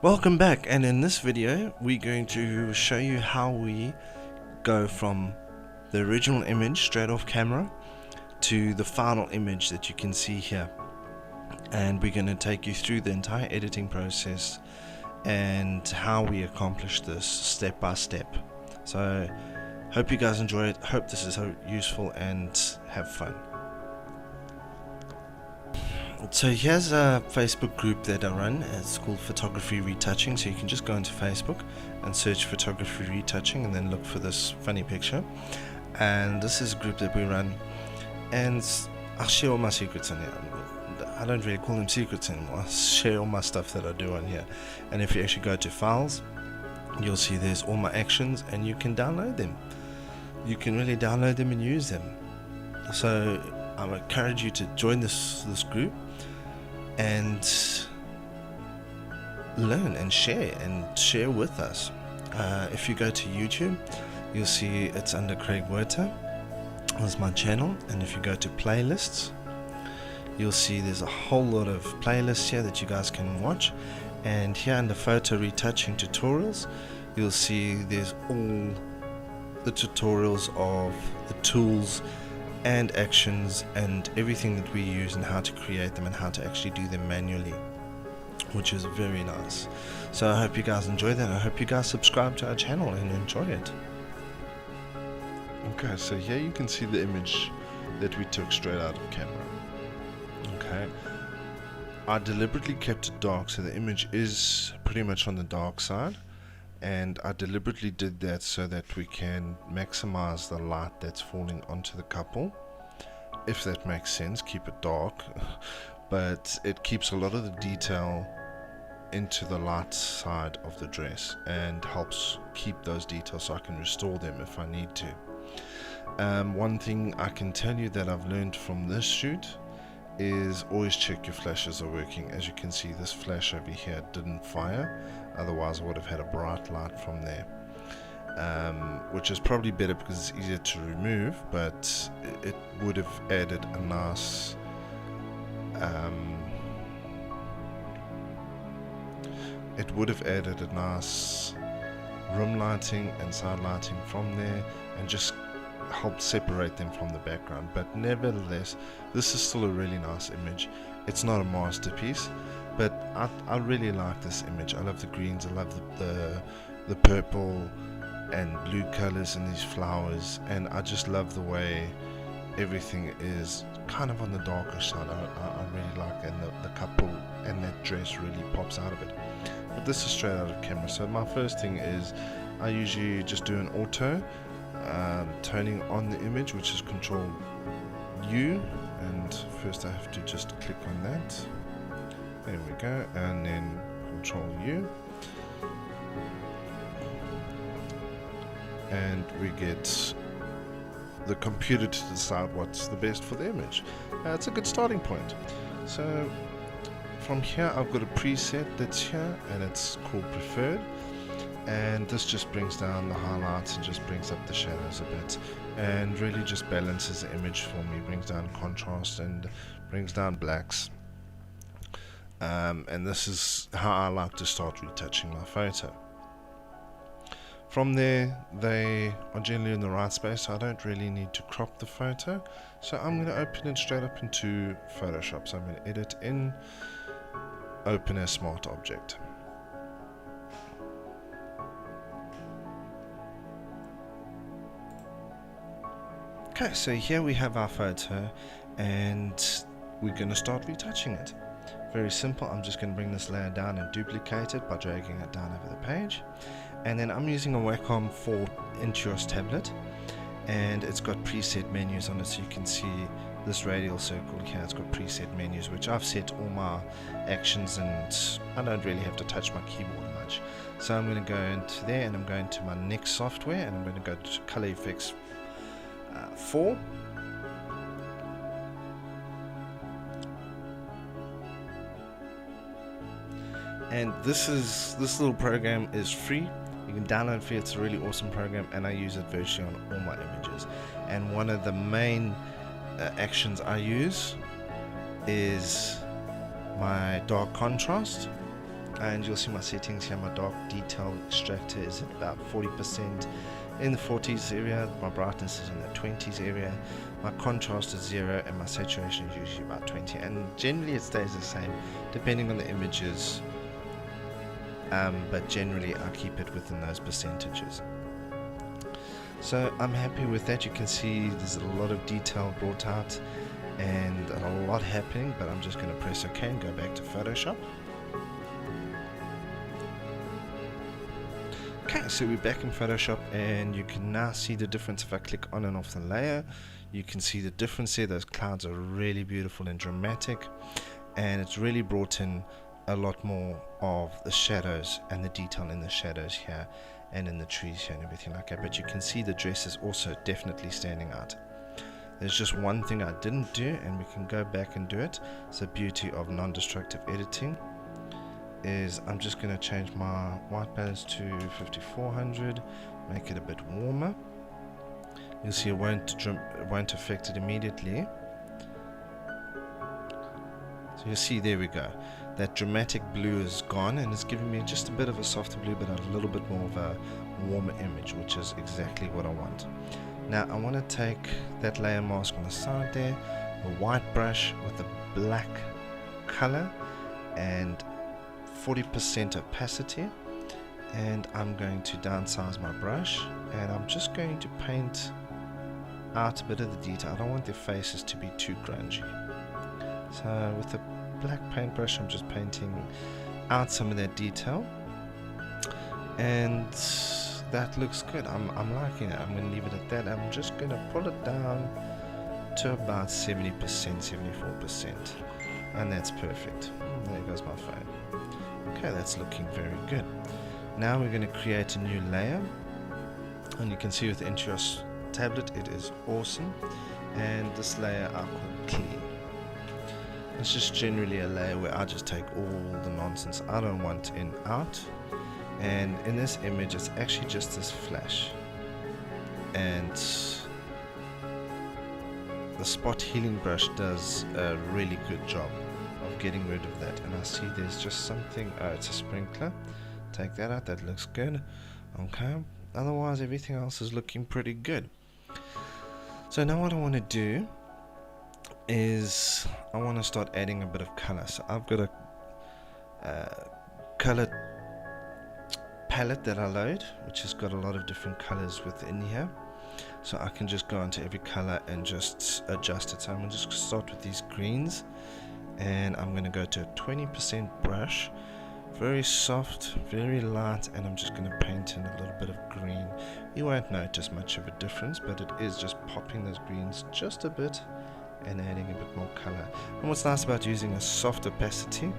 Welcome back, and in this video we're going to show you how we go from the original image straight off camera to the final image that you can see here, and we're going to take you through the entire editing process and how we accomplish this step by step. So hope you guys enjoy it, hope this is useful, and have fun. So here's a Facebook group that I run. It's called Photography Retouching, so you can just go into Facebook and search Photography Retouching and then look for this funny picture. And this is a group that we run, and I share all my secrets on here. I don't really call them secrets anymore. I share all my stuff that I do on here. And if you actually go to files, you'll see there's all my actions, and you can download them. You can really download them and use them. So I would encourage you to join this group and learn and share with us. If you go to YouTube, you'll see it's under Craig Werter. That's my channel. And if you go to playlists, you'll see there's a whole lot of playlists here that you guys can watch. And here under photo retouching tutorials, you'll see there's all the tutorials of the tools and actions and everything that we use and how to create them and how to actually do them manually, which is very nice. So I hope you guys enjoy that. I hope you guys subscribe to our channel and enjoy it. Okay, so here you can see the image that we took straight out of camera. Okay, I deliberately kept it dark, so the image is pretty much on the dark side, and I deliberately did that so that we can maximize the light that's falling onto the couple, if that makes sense. Keep it dark but it keeps a lot of the detail into the light side of the dress and helps keep those details so I can restore them if I need to. One thing I can tell you that I've learned from this shoot is always check your flashes are working. As you can see, this flash over here didn't fire, otherwise I would have had a bright light from there, which is probably better because it's easier to remove, but it would have added a nice room lighting and side lighting from there, and just help separate them from the background. But nevertheless, this is still a really nice image. It's not a masterpiece, but I really like this image. I love the greens, I love the purple and blue colors in these flowers, and I just love the way everything is kind of on the darker side. I really like it, and the couple and that dress really pops out of it. But this is straight out of camera. So my first thing is I usually just do an auto toning on the image, which is Control U, and first I have to just click on that. There we go, and then Control U, and we get the computer to decide what's the best for the image. It's a good starting point. So from here I've got a preset that's here, and it's called Preferred, and this just brings down the highlights and just brings up the shadows a bit, and really just balances the image for me, brings down contrast and brings down blacks. And this is how I like to start retouching my photo. From there, they are generally in the right space, so I don't really need to crop the photo. So I'm going to open it straight up into Photoshop. So I'm going to edit in, open as smart object. Okay, so here we have our photo, and we're going to start retouching it. Very simple. I'm just going to bring this layer down and duplicate it by dragging it down over the page. And then I'm using a Wacom 4 Intuos tablet, and it's got preset menus on it, so you can see this radial circle here. It's got preset menus, which I've set all my actions, and I don't really have to touch my keyboard much. So I'm going to go into there, and I'm going to my next software, and I'm going to go to Color Effects 4. And this little program is free. You can download it free. It's a really awesome program, and I use it virtually on all my images. And one of the main actions I use is my dark contrast. and you'll see my settings here. My dark detail extractor is at about 40%, in the 40s area. My brightness is in the 20s area. My contrast is 0, and my saturation is usually about 20, and generally it stays the same depending on the images, but generally I keep it within those percentages. So I'm happy with that. You can see there's a lot of detail brought out and a lot happening, but I'm just going to press OK and go back to Photoshop. Okay, so we're back in Photoshop, and you can now see the difference. If I click on and off the layer, you can see the difference there. Those clouds are really beautiful and dramatic, and it's really brought in a lot more of the shadows and the detail in the shadows here and in the trees here and everything like that. But you can see the dress is also definitely standing out. There's just one thing I didn't do, and we can go back and do it. It's the beauty of non-destructive editing. Is I'm just going to change my white balance to 5400, make it a bit warmer. You'll see it won't affect it immediately. So you see, there we go. That dramatic blue is gone, and it's giving me just a bit of a softer blue, but a little bit more of a warmer image, which is exactly what I want. Now I want to take that layer mask on the side there, a white brush with a black color and 40% opacity, and I'm going to downsize my brush, and I'm just going to paint out a bit of the detail. I don't want their faces to be too grungy. So with the black paintbrush, I'm just painting out some of that detail, and that looks good. I'm liking it. I'm going to leave it at that. I'm just going to pull it down to about 70%, 74%, and that's perfect. There goes my phone. Okay, that's looking very good. Now we're going to create a new layer, and you can see with the Intuos tablet it is awesome, and this layer I call clean. It's just generally a layer where I just take all the nonsense I don't want in out, and in this image it's actually just this flash, and the spot healing brush does a really good job of getting rid of that. And I see there's just something, it's a sprinkler, take that out, that looks good. Okay, otherwise everything else is looking pretty good. So now what I want to do is I want to start adding a bit of color. So I've got a color palette that I load, which has got a lot of different colors within here, so I can just go onto every color and just adjust it. So I'm going to just start with these greens, and I'm going to go to a 20% brush, very soft, very light, and I'm just going to paint in a little bit of green. You won't notice much of a difference, but it is just popping those greens just a bit and adding a bit more color. And what's nice about using a soft opacity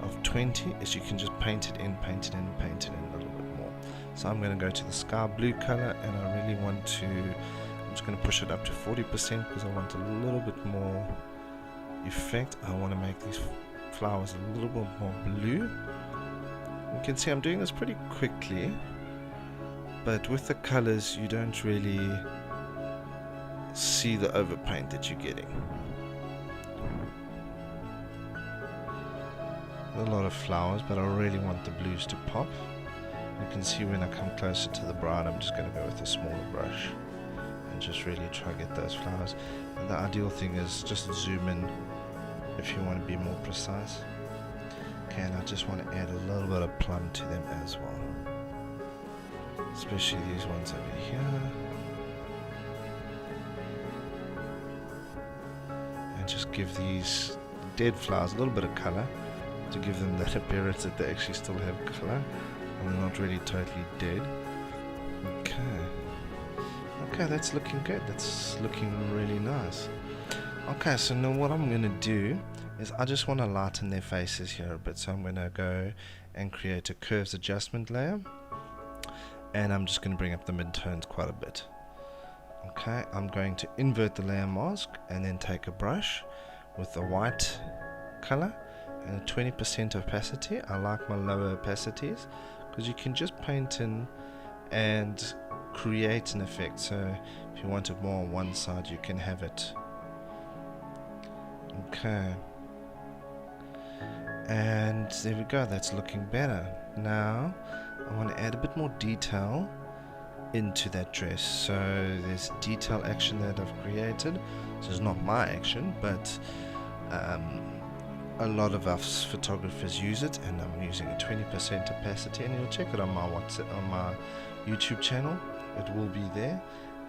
of 20 is you can just paint it in, paint it in, paint it in a little bit more. So I'm going to go to the sky blue color, and I really want to, I'm just going to push it up to 40% because I want a little bit more effect. I want to make these flowers a little bit more blue. You can see I'm doing this pretty quickly, but with the colors you don't really see the overpaint that you're getting. A lot of flowers, but I really want the blues to pop. You can see when I come closer to the bride, I'm just going to go with a smaller brush and just really try to get those flowers. And the ideal thing is just zoom in if you want to be more precise. Okay, and I just want to add a little bit of plum to them as well, especially these ones over here, and just give these dead flowers a little bit of color to give them that appearance that they actually still have color and they're not really totally dead. Okay, that's looking good. That's looking really nice. Okay, so now what I'm going to do is I just want to lighten their faces here a bit. So I'm going to go and create a curves adjustment layer, and I'm just going to bring up the midtones quite a bit. Okay, I'm going to invert the layer mask and then take a brush with a white color and a 20% opacity. I like my lower opacities because you can just paint in and create an effect. So if you want it more on one side, you can have it. Okay, And there we go, that's looking better. Now I want to add a bit more detail into that dress. So there's detail action that I've created. So it's not my action, but a lot of us photographers use it, and I'm using a 20% opacity, and you'll check it on my YouTube channel. It will be there,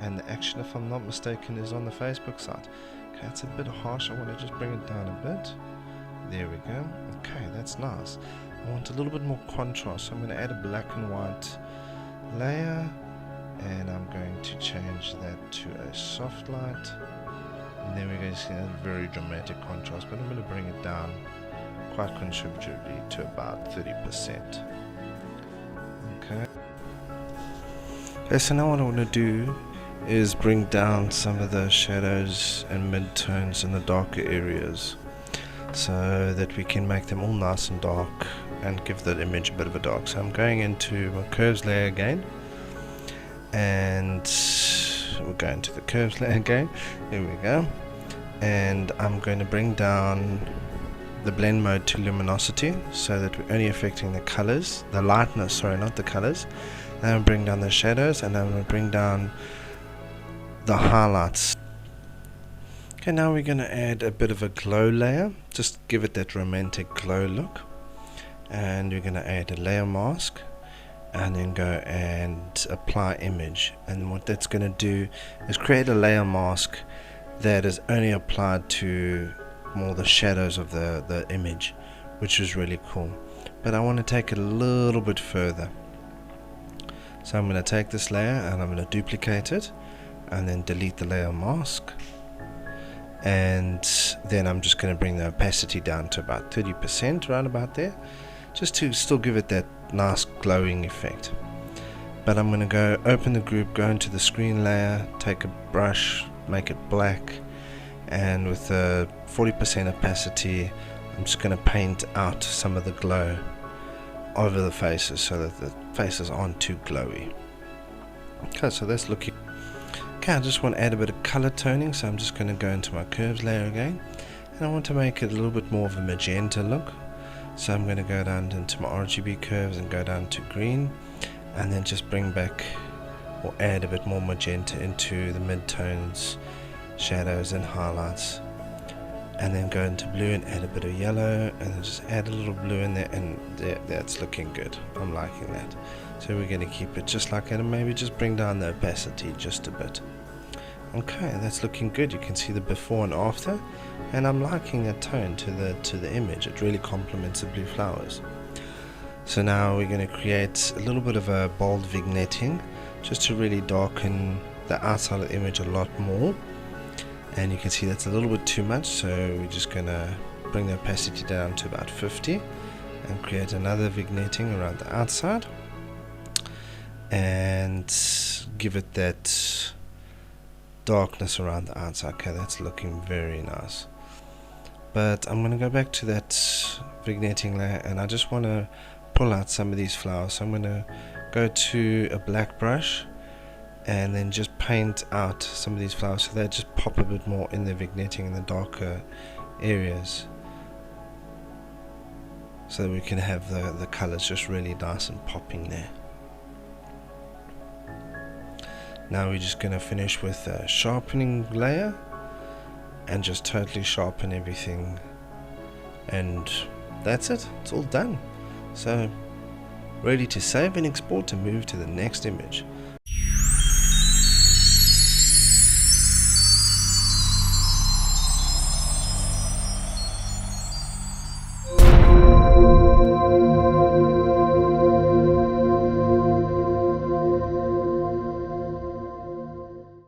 and the action, if I'm not mistaken, is on the Facebook site. Okay, it's a bit harsh. I want to just bring it down a bit. There we go. Okay, that's nice. I want a little bit more contrast, so I'm going to add a black and white layer, and I'm going to change that to a soft light. And there we go. You see a very dramatic contrast, but I'm going to bring it down quite considerably to about 30%. Okay. Okay, so now what I want to do is bring down some of the shadows and midtones in the darker areas, so that we can make them all nice and dark and give that image a bit of a dark. So I'm going into my curves layer again, and we'll go into the curves layer again. There we go. And I'm going to bring down the blend mode to luminosity, so that we're only affecting the colors, the lightness, sorry, not the colors. Then I'll bring down the shadows, and I'm going to bring down the highlights. Okay, now we're going to add a bit of a glow layer, just give it that romantic glow look. And we're going to add a layer mask, and then go and apply image. And what that's going to do is create a layer mask that is only applied to more the shadows of the image, which is really cool. But I want to take it a little bit further. So I'm going to take this layer and I'm going to duplicate it, and then delete the layer mask. And then I'm just going to bring the opacity down to about 30%, right about there, just to still give it that nice glowing effect. But I'm going to go open the group, go into the screen layer, take a brush, make it black, and with a 40% opacity I'm just going to paint out some of the glow over the faces, so that the faces aren't too glowy. Okay, so that's looking okay. I just want to add a bit of color toning, so I'm just going to go into my curves layer again, and I want to make it a little bit more of a magenta look. So I'm going to go down into my RGB curves and go down to green, and then just bring back or add a bit more magenta into the midtones, shadows and highlights, and then go into blue and add a bit of yellow, and then just add a little blue in there, and that's looking good. I'm liking that. So we're going to keep it just like that, and maybe just bring down the opacity just a bit. Okay, that's looking good. You can see the before and after, and I'm liking that tone to the image. It really complements the blue flowers. So now we're going to create a little bit of a bold vignetting, just to really darken the outside of the image a lot more. And you can see that's a little bit too much, so we're just going to bring the opacity down to about 50 and create another vignetting around the outside and give it that darkness around the outside. Okay, that's looking very nice. But I'm going to go back to that vignetting layer, and I just want to pull out some of these flowers. So I'm going to go to a black brush and then just paint out some of these flowers, so they just pop a bit more in the vignetting in the darker areas, so that we can have the colors just really nice and popping there. Now we're just going to finish with a sharpening layer and just totally sharpen everything, and that's it. It's all done. So ready to save and export and move to the next image.